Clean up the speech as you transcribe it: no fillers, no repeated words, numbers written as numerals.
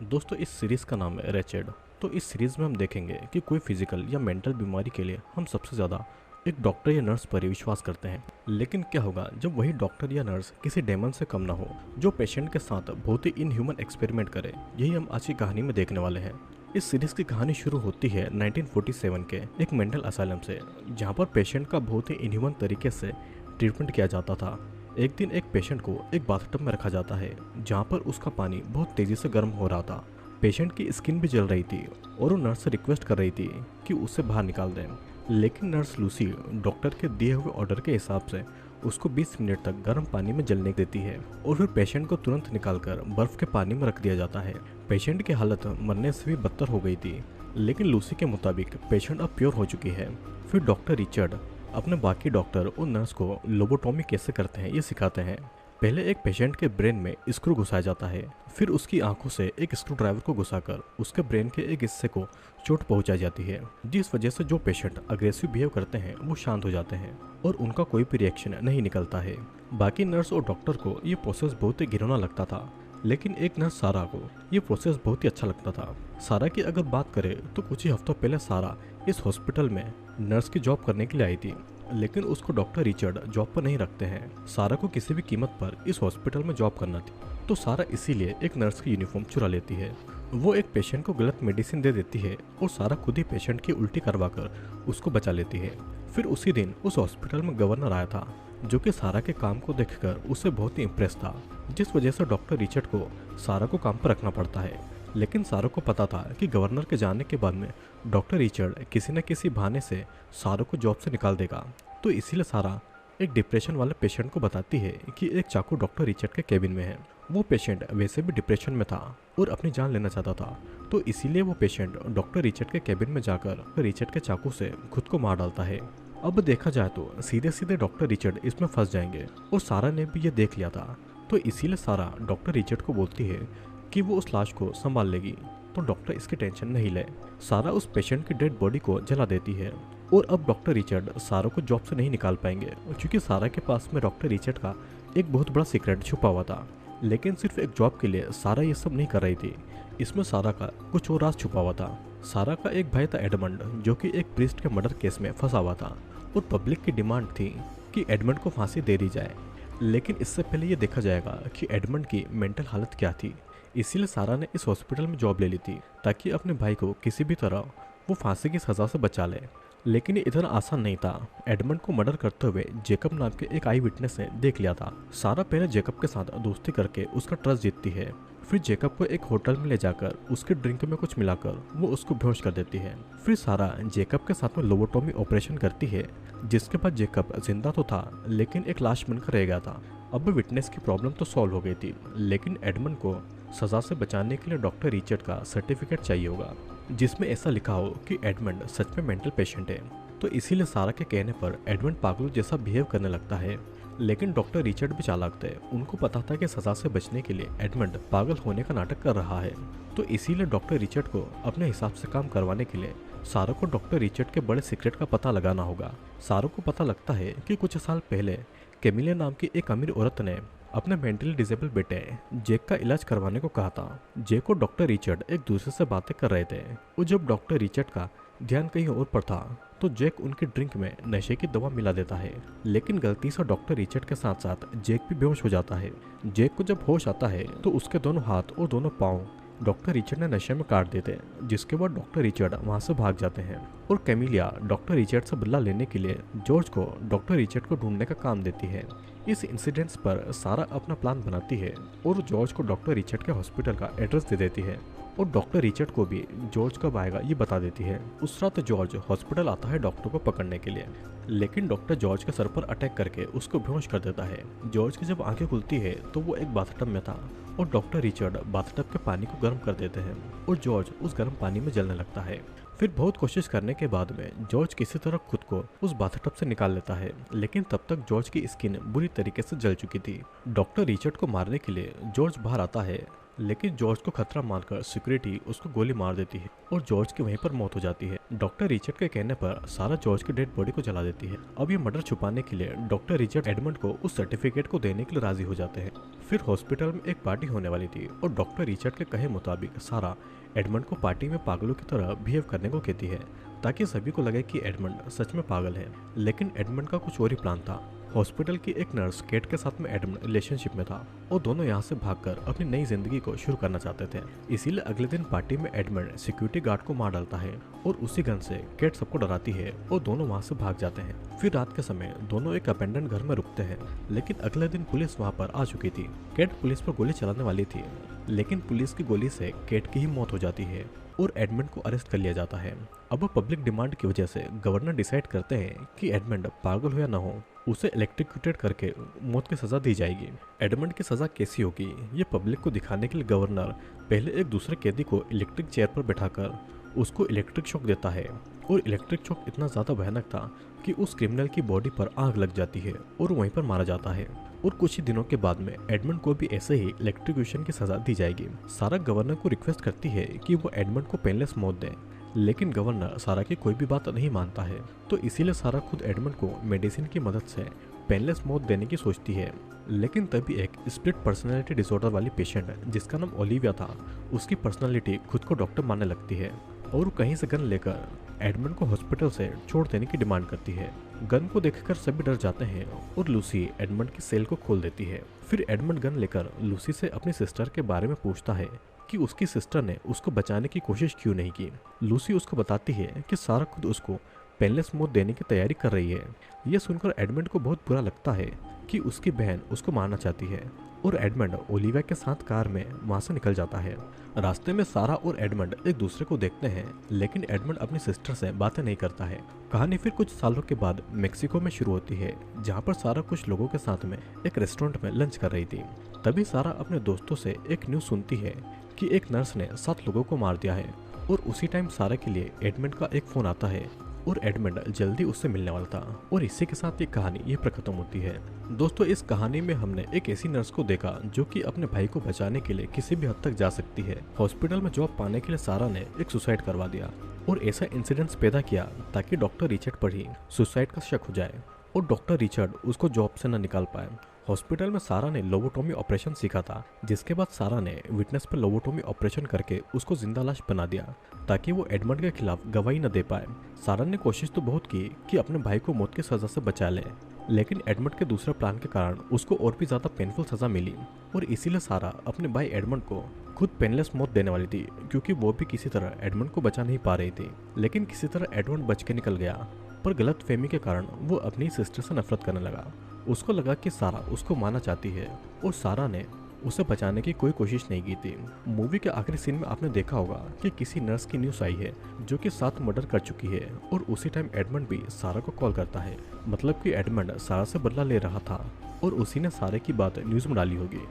दोस्तों इस सीरीज़ का नाम है रेचेड। तो इस सीरीज़ में हम देखेंगे कि कोई फिजिकल या मेंटल बीमारी के लिए हम सबसे ज़्यादा एक डॉक्टर या नर्स पर ही विश्वास करते हैं। लेकिन क्या होगा जब वही डॉक्टर या नर्स किसी डेमन से कम ना हो, जो पेशेंट के साथ बहुत ही इनह्यूमन एक्सपेरिमेंट करे। यही हम आज की कहानी में देखने वाले हैं। इस सीरीज़ की कहानी शुरू होती है 1947 के एक मेंटल असाइलम से, जहाँ पर पेशेंट का बहुत ही इनह्यूमन तरीके से ट्रीटमेंट किया जाता था। एक दिन एक पेशेंट को एक बाथटब में रखा जाता है, जहाँ पर उसका पानी बहुत तेज़ी से गर्म हो रहा था। पेशेंट की स्किन भी जल रही थी और वो नर्स से रिक्वेस्ट कर रही थी कि उसे बाहर निकाल दें। लेकिन नर्स लूसी डॉक्टर के दिए हुए ऑर्डर के हिसाब से उसको 20 मिनट तक गर्म पानी में जलने देती है और फिर पेशेंट को तुरंत निकालकर बर्फ के पानी में रख दिया जाता है। पेशेंट की हालत मरने से भी बदतर हो गई थी, लेकिन लूसी के मुताबिक पेशेंट अब प्योर हो चुकी है। फिर डॉक्टर रिचर्ड अपने बाकी डॉक्टर और नर्स को लोबोटॉमी कैसे करते हैं ये सिखाते हैं। पहले एक पेशेंट के ब्रेन में स्क्रू घुसाया जाता है, फिर उसकी आंखों से एक स्क्रू ड्राइवर को घुसाकर उसके ब्रेन के एक हिस्से को चोट पहुंचाई जाती है, जिस वजह से जो पेशेंट अग्रेसिव बिहेव करते हैं वो शांत हो जाते हैं और उनका कोई भी रिएक्शन नहीं निकलता है। बाकी नर्स और डॉक्टर को ये प्रोसेस बहुत ही घिनौना लगता था, लेकिन एक नर्स सारा को ये प्रोसेस बहुत ही अच्छा लगता था। सारा की अगर बात करें तो कुछ ही हफ्तों पहले सारा इस हॉस्पिटल में नर्स की जॉब करने के लिए आई थी, लेकिन उसको डॉक्टर रिचर्ड जॉब पर नहीं रखते हैं। सारा को किसी भी कीमत पर इस हॉस्पिटल में जॉब करना थी, तो सारा इसीलिए एक नर्स की यूनिफॉर्म चुरा लेती है। वो एक पेशेंट को गलत मेडिसिन दे देती है और सारा खुद ही पेशेंट की उल्टी करवाकर उसको बचा लेती है। फिर उसी दिन उस हॉस्पिटल में गवर्नर आया था, जो कि सारा के काम को देखकर उससे बहुत ही इम्प्रेस था, जिस वजह से डॉक्टर रिचर्ड को सारा को काम पर रखना पड़ता है। लेकिन सारा को पता था कि गवर्नर के जाने के बाद में डॉक्टर रिचर्ड किसी न किसी बहाने से सारा को जॉब से निकाल देगा। तो इसीलिए सारा एक डिप्रेशन वाले पेशेंट को बताती है कि एक चाकू डॉक्टर रिचर्ड के केबिन में है। वो पेशेंट वैसे भी डिप्रेशन में था और अपनी जान लेना चाहता था, तो इसीलिए वो पेशेंट डॉक्टर रिचर्ड के केबिन में जाकर रिचर्ड के चाकू से खुद को मार डालता है। अब देखा जाए तो सीधे सीधे डॉक्टर रिचर्ड इसमें फंस जाएंगे और सारा ने भी ये देख लिया था, तो इसीलिए सारा डॉक्टर रिचर्ड को बोलती है कि वो उस लाश को संभाल लेगी, तो डॉक्टर इसकी टेंशन नहीं ले। सारा उस पेशेंट की डेड बॉडी को जला देती है और अब डॉक्टर रिचर्ड सारा को जॉब से नहीं निकाल पाएंगे, क्योंकि सारा के पास में डॉक्टर रिचर्ड का एक बहुत बड़ा सीक्रेट छुपा हुआ था। लेकिन सिर्फ एक जॉब के लिए सारा ये सब नहीं कर रही थी, इसमें सारा का कुछ और राज छुपा हुआ था। सारा का एक भाई था एडमंड, जो कि एक प्रीस्ट के मर्डर केस में फंसा हुआ था और पब्लिक की डिमांड थी कि एडमंड को फांसी दे दी जाए। लेकिन इससे पहले ये देखा जाएगा कि एडमंड की मेंटल हालत क्या थी। इसीलिए सारा ने इस हॉस्पिटल में जॉब ले ली थी ताकि अपने भाई को किसी भी तरह वो फांसी की सज़ा से बचा ले। लेकिन ये इतना आसान नहीं था। एडमंड को मर्डर करते हुए जेकब नाम के एक आई विटनेस ने देख लिया था। सारा पहले जेकब के साथ दोस्ती करके उसका ट्रस्ट जीतती है, फिर जेकब को एक होटल में ले जाकर उसके ड्रिंक में कुछ मिलाकर वो उसको बेहोश कर देती है। फिर सारा जेकब के साथ में लोबोटॉमी ऑपरेशन करती है, जिसके बाद जेकब जिंदा तो था लेकिन एक लाश बनकर रह गया था। अब विटनेस की प्रॉब्लम तो सॉल्व हो गई थी, लेकिन एडमंड को सजा से बचाने के लिए डॉक्टर रिचर्ड का सर्टिफिकेट चाहिए होगा, जिसमें ऐसा लिखा हो कि एडमंड सच में मेंटल पेशेंट है। तो इसीलिए सारा के कहने पर एडमंड पागल जैसा बिहेव करने लगता है। लेकिन डॉक्टर रिचर्ड भी चालाक थे, उनको पता था कि सजा से बचने के लिए एडमंड पागल होने का नाटक कर रहा है। तो इसीलिए डॉक्टर रिचर्ड को अपने हिसाब से काम करवाने के लिए सारा को डॉक्टर रिचर्ड के बड़े सीक्रेट का पता लगाना होगा। सारा को पता लगता है कि कुछ साल पहले कैमिलिया नाम की एक अमीर औरत ने अपने मेंटली डिसेबल बेटे जेक का इलाज करवाने को कहा था। जेक और डॉक्टर रिचर्ड एक दूसरे से बातें कर रहे थे और जब डॉक्टर रिचर्ड का ध्यान कहीं और पर था तो जेक उनकी ड्रिंक में नशे की दवा मिला देता है। लेकिन गलती से डॉक्टर रिचर्ड के साथ साथ जेक भी बेहोश हो जाता है। जेक को जब होश आता है तो उसके दोनों हाथ और दोनों पाँव डॉक्टर रिचर्ड ने नशे में काट देते, जिसके बाद डॉक्टर रिचर्ड वहां से भाग जाते हैं और कैमिलिया डॉक्टर रिचर्ड से बदला लेने के लिए जॉर्ज को डॉक्टर रिचर्ड को ढूंढने का काम देती है। इस इंसिडेंट्स पर सारा अपना प्लान बनाती है और जॉर्ज को डॉक्टर रिचर्ड के हॉस्पिटल का एड्रेस दे देती है और डॉक्टर रिचर्ड को भी जॉर्ज कब आएगा ये बता देती है। उस रात जॉर्ज हॉस्पिटल आता है डॉक्टर को पकड़ने के लिए, लेकिन डॉक्टर जॉर्ज के सर पर अटैक करके उसको बेहोश कर देता है। जॉर्ज की जब आंखें खुलती है तो वो एक बाथटब में था और डॉक्टर रिचर्ड बाथटब के पानी को गर्म कर देते हैं और जॉर्ज उस गर्म पानी में जलने लगता है। फिर बहुत कोशिश करने के बाद में जॉर्ज किसी तरह खुद को उस बाथटब से निकाल लेता है, लेकिन तब तक जॉर्ज की स्किन बुरी तरीके से जल चुकी थी। डॉक्टर रिचर्ड को मारने के लिए जॉर्ज बाहर आता है, लेकिन जॉर्ज को खतरा मानकर सिक्योरिटी उसको गोली मार देती है और जॉर्ज की वहीं पर मौत हो जाती है। डॉक्टर रिचर्ड के कहने पर सारा जॉर्ज की डेड बॉडी को जला देती है। अब ये मर्डर छुपाने के लिए डॉक्टर रिचर्ड एडमंड को उस सर्टिफिकेट को देने के लिए राजी हो जाते हैं। फिर हॉस्पिटल में एक पार्टी होने वाली थी और डॉक्टर रिचर्ड के कहे मुताबिक सारा एडमंड को पार्टी में पागलों की तरह बिहेव करने को कहती है ताकि सभी को लगे कि एडमंड सच में पागल है। लेकिन एडमंड का कुछ और ही प्लान था। हॉस्पिटल की एक नर्स केट के साथ में एडमंड रिलेशनशिप में था और दोनों यहाँ से भागकर अपनी नई जिंदगी को शुरू करना चाहते थे। इसीलिए अगले दिन पार्टी में एडमंड सिक्योरिटी गार्ड को मार डालता है और उसी गन से केट सबको डराती है और दोनों वहाँ से भाग जाते हैं। फिर रात के समय दोनों एक अबेंडन घर में रुकते हैं, लेकिन अगले दिन पुलिस वहाँ पर आ चुकी थी। केट पुलिस पर गोली चलाने वाली थी, लेकिन पुलिस की गोली से केट की ही मौत हो जाती है और एडमंड को अरेस्ट कर लिया जाता है। अब पब्लिक डिमांड की वजह से गवर्नर डिसाइड करते हैं कि एडमंड पागल हो या ना हो, उसे इलेक्ट्रिक्यूटेड करके मौत की सजा दी जाएगी। एडमंड की सजा कैसी होगी ये पब्लिक को दिखाने के लिए गवर्नर पहले एक दूसरे कैदी को इलेक्ट्रिक चेयर पर बैठाकर उसको इलेक्ट्रिक शॉक देता है और इलेक्ट्रिक शॉक इतना ज़्यादा भयानक था कि उस क्रिमिनल की बॉडी पर आग लग जाती है और वहीं पर मारा जाता है। और कुछ ही दिनों के बाद में एडमंड को भी ऐसे ही इलेक्ट्रिक्यूशन की सजा दी जाएगी। सारा गवर्नर को रिक्वेस्ट करती है कि वो एडमंड को पेनलेस मौत दें, लेकिन गवर्नर सारा की कोई भी बात नहीं मानता है। तो इसीलिए सारा खुद एडमंड को मेडिसिन की मदद से पेनलेस मौत देने की सोचती है। लेकिन तभी एक स्प्लिट पर्सनैलिटी डिसऑर्डर वाली पेशेंट जिसका नाम ओलिविया था, उसकी पर्सनैलिटी खुद को डॉक्टर मानने लगती है और कहीं से गन लेकर एडमंड को हॉस्पिटल से छोड़ देने की डिमांड करती है। गन को देखकर सभी डर जाते हैं और लूसी एडमंड की सेल को खोल देती है। फिर एडमंड गन लेकर लूसी से अपनी सिस्टर के बारे में पूछता है कि उसकी सिस्टर ने उसको बचाने की कोशिश क्यों नहीं की। लूसी उसको बताती है कि सारा खुद उसको पेनलेस मौत देने की तैयारी कर रही है। यह सुनकर एडमंड को बहुत बुरा लगता है कि उसकी बहन उसको मारना चाहती है और एडमंड ओलिविया के साथ कार में वहां से निकल जाता है। रास्ते में सारा और एडमंड एक दूसरे को देखते हैं, लेकिन एडमंड अपनी सिस्टर से बातें नहीं करता है। कहानी फिर कुछ सालों के बाद मेक्सिको में शुरू होती है, जहाँ पर सारा कुछ लोगों के साथ में एक रेस्टोरेंट में लंच कर रही थी। तभी सारा अपने दोस्तों से एक न्यूज़ सुनती है कि एक नर्स ने 7 लोगों को मार दिया है और उसी टाइम सारा के लिए एडमंड का एक फोन आता है और एडमंड जल्दी उससे मिलने वाला था। और इसी के साथ ये कहानी ये पर खत्म होती है। दोस्तों, इस कहानी में हमने एक ऐसी नर्स को देखा जो कि अपने भाई को बचाने के लिए किसी भी हद तक जा सकती है। हॉस्पिटल में जॉब पाने के लिए सारा ने एक सुसाइड करवा दिया और ऐसा इंसिडेंट्स पैदा किया ताकि डॉक्टर रिचर्ड पर ही सुसाइड का शक हो जाए और डॉक्टर रिचर्ड उसको जॉब से न निकाल पाए। हॉस्पिटल में सारा ने लोबोटोमी ऑपरेशन सीखा था, जिसके बाद सारा ने विटनेस पर लोबोटोमी ऑपरेशन करके उसको जिंदा लाश बना दिया ताकि वो एडमंड के खिलाफ गवाही न दे पाए। सारा ने कोशिश तो बहुत की कि अपने भाई को मौत की सजा से बचा ले, लेकिन एडमंड के दूसरे प्लान के कारण उसको और भी ज्यादा पेनफुल सजा मिली और इसीलिए सारा अपने भाई एडमंड को खुद पेनलेस मौत देने वाली थी, क्योंकि वो भी किसी तरह एडमंड को बचा नहीं पा रही थी। लेकिन किसी तरह एडमंड बच के निकल गया, पर गलत फहमी के कारण वो अपनी सिस्टर से नफरत करने लगा। उसको लगा कि सारा उसको मारना चाहती है और सारा ने उसे बचाने की कोई कोशिश नहीं की थी। मूवी के आखिरी सीन में आपने देखा होगा कि किसी नर्स की न्यूज़ आई है जो कि 7 मर्डर कर चुकी है और उसी टाइम एडमंड भी सारा को कॉल करता है। मतलब कि एडमंड सारा से बदला ले रहा था और उसी ने सारे की बात न्यूज़ में डाली होगी।